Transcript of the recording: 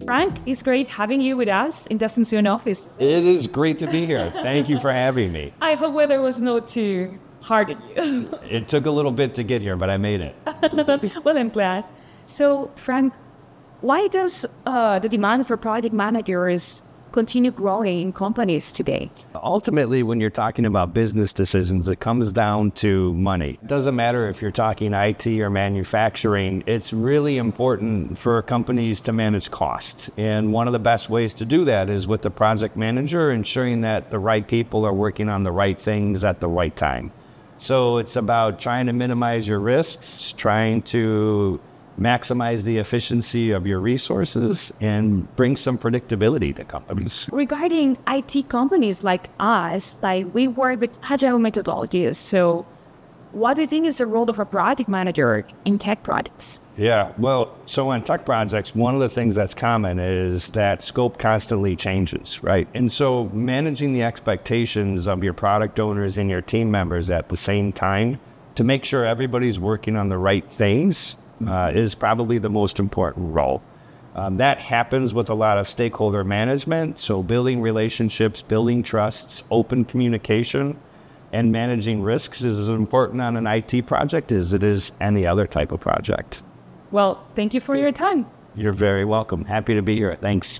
Frank, it's great having you with us in the Asunción office. It is great to be here. Thank you for having me. I hope weather was not too hard on you. It took a little bit to get here, but I made it. Well, I'm glad. So, Frank, why does the demand for project managers continue growing in companies today? Ultimately, when you're talking about business decisions, it comes down to money. It doesn't matter if you're talking IT or manufacturing. It's really important for companies to manage costs. And one of the best ways to do that is with the project manager, ensuring that the right people are working on the right things at the right time. So it's about trying to minimize your risks, trying to maximize the efficiency of your resources, and bring some predictability to companies. Regarding IT companies like us, we work with agile methodologies. So what do you think is the role of a project manager in tech projects? Yeah, well, so on tech projects, one of the things that's common is that scope constantly changes, right? And so managing the expectations of your product owners and your team members at the same time to make sure everybody's working on the right things is probably the most important role. That happens with a lot of stakeholder management, so building relationships, building trusts, open communication, and managing risks is as important on an IT project as it is any other type of project. Well, thank you for your time. You're very welcome. Happy to be here. Thanks.